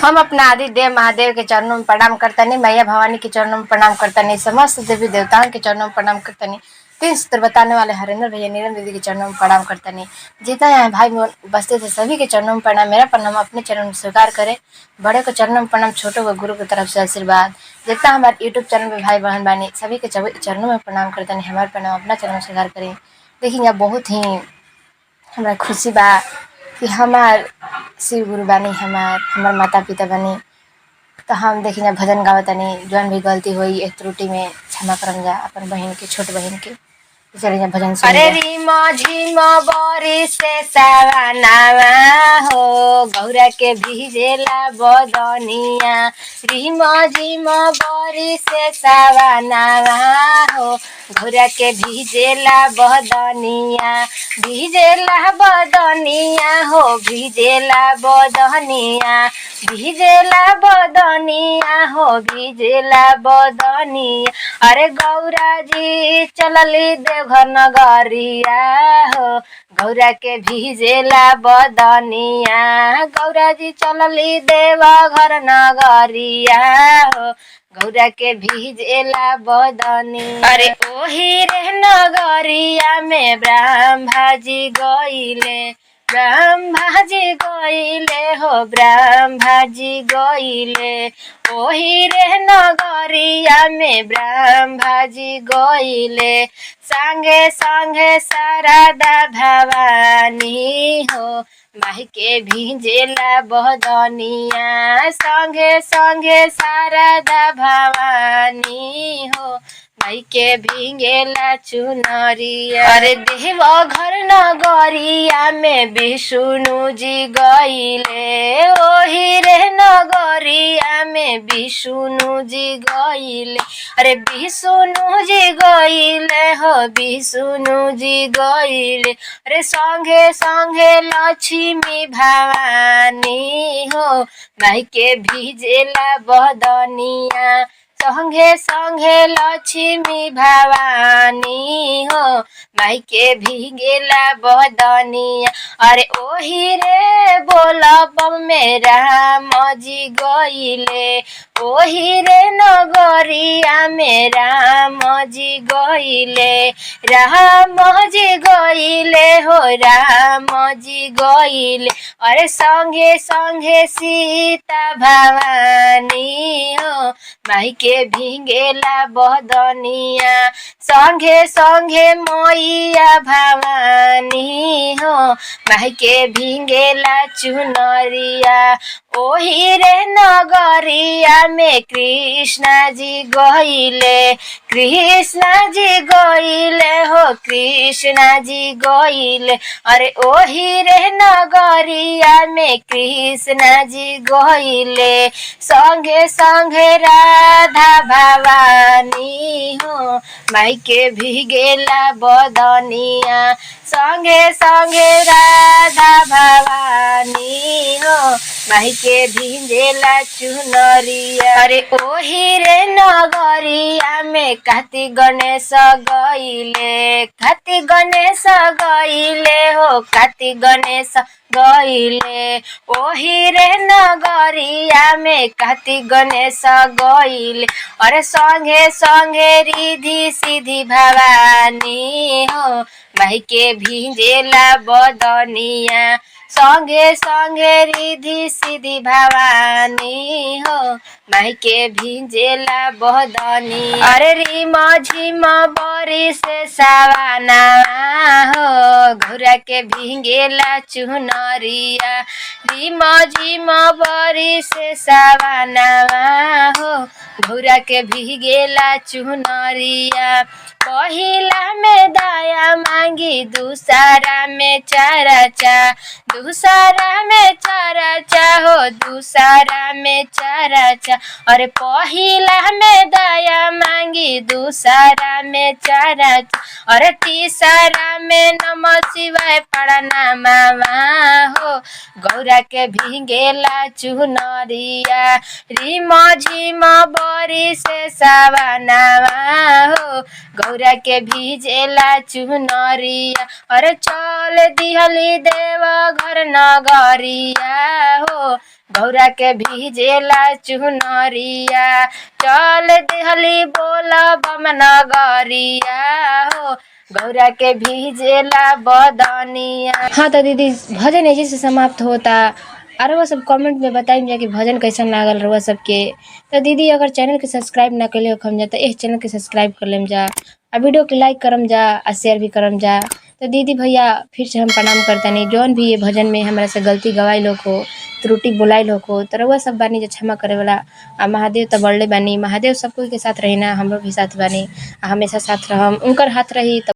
हम अपना आदि देव महादेव के चरणों में प्रणाम करतनी, मैया भवानी के चरणों में प्रणाम करतनी, समस्त देवी देवताओं के चरणों में प्रणाम करतनी, 3 सूत्र बताने वाले हरेंद्र भैया नीलम दीदी के चरणों में प्रणाम करतनी। जितना यहाँ भाई बसते थे सभी के चरणों में प्रणाम। मेरा प्रणाम अपने चरणों में स्वीकार करे। बड़े को चरणों में प्रणाम, छोटों को गुरु की तरफ से आशीर्वाद। जितना हमारे यूट्यूब चैनल पे भाई बहन बानी सभी के चरणों में प्रणाम करतनी। हमारे प्रणाम अपना चरण में स्वीकार करें। देखिए यहाँ बहुत ही हमारा खुशी बा कि हमार शिव गुरु बानी, हमार माता पिता बानी। तो हम देखिए भजन गावतनी, जौन भी गलती हुई एक त्रुटि में क्षमा करम जा अपन बहन के, छोट बहन के। चलिए भजन सुन। अरे रीमा झीमा बारी से सवानावा हो, गौरा के भीजेला बदनिया। रीमा झीमा बारी से सवानावा हो, गौरा के भीजेला बदनिया। भीजेला बदनिया हो, भीजेला बदनिया, भीजेला बदनिया हो, भीजेला बदनिया। अरे गौरा जी चलली देवघर नगरिया हो, गौरा के भीजेला बदनिया। गौरा जी चलली देवघर नगरिया हो, गौरा के भीजेला बदनिया। अरे ओही रे नगरिया में ब्रह्मा जी गइले, ब्रह्मा जी गइले हो, ब्रह्मा जी गइले। ओही रे नगरिया में ब्रह्मा जी गइले। संगे संगे शारदा भवानी हो, माई के भीजेला बदनिया। संगे संगे शारदा भवानी हो, माई के भींगेला चुनरिया। अरे देव घर नगरिया में विष्णु जी गइले। ओही रे नगरिया में विष्णु जी गइले। अरे विष्णु जी गइले हो, विष्णु जी गइले। अरे संगे संगे लक्ष्मी भवानी हो, माई के भीजेला बदनिया। संगे संगे लक्ष्मी भवानी हो, माई के भीगेला बदनिया। अरे ओही रे बोलब में राम जी गइले। ओही रे नगरिया में राम जी गइले। राम जी गइले हो, राम जी गइले। अरे संगे संगे सीता भवानी हो, माई के भींगेला बदनिया। संगे संगे मैया भवानी हो, माई के भींगेला चुनरिया। ओही रे नगरिया में कृष्णा जी गइले। कृष्णा जी गइले हो, कृष्णा जी गइले। अरे ओही रे नगरिया में कृष्णा जी गइले। संगे संगे राधा भवानी हो, माई के भीगेला बदनिया। संगे संगे राधा भवानी हो, माई के भींजेला चुनरिया। अरे ओही रे नगरिया में कार्तिक गणेश गइले। कार्तिक गणेश गइले हो, कार्तिक गणेश गइले। ओही रे नगरिया में कार्तिक गणेश गइले। अरे संगे संगे रिधि सिद्धि भवानी हो, माई के भींजेला बदनिया। संगे संगे रिधि सिद्धि भवानी हो, माई के भींजेला बदनिया। अरे रीमा झीमा बरी से सवाना हो, गौरा के भींगेला चुनरिया। रीमा झीमा बरी से सवाना हो, गौरा के भींगेला चुनरिया। पहिला में दया मांगी, दूसरा में चरचा। दूसरा में चरचा हो, दूसरा में चरचा। और पहिला में दया मांगी, दूसरा में चरचा। और तीसरा में नमः शिवाय प्रणामा हो, गौरा के भींगेला चुनरिया। रीमा झीमा बरी से सवानावा हो, गौरा के भीजेला चुनरिया। अरे चल दिहली देव घर नगरिया हो, गौरा के भीजेला चुनरिया चल दिहली बोला बम नगरिया हो गौरा के भीजेला बदनिया। हाँ तो दीदी भजन ऐसे से समाप्त होता और वो सब कमेंट में बताइए कि भजन कैसन लागल रहुआ सबके। तो दीदी अगर चैनल के सब्सक्राइब ना कर हम जा तो इस चैनल के सब्सक्राइब कर लेम जा और वीडियो के लाइक करम जा और शेयर भी करम जा। तो दीदी भैया फिर से हम प्रणाम करता नहीं जौन भी ये भजन में हमारा से गलती गवाई लोग हो त्रुटि बोलाई लोग हो तो रउआ सब बानी जो क्षमा करे वाला आ महादेव तो बड़े बानी महादेव सब कोई के साथ रही ना हम लोग भी साथ बानी हमेशा साथ रहम उनकर हाथ रही।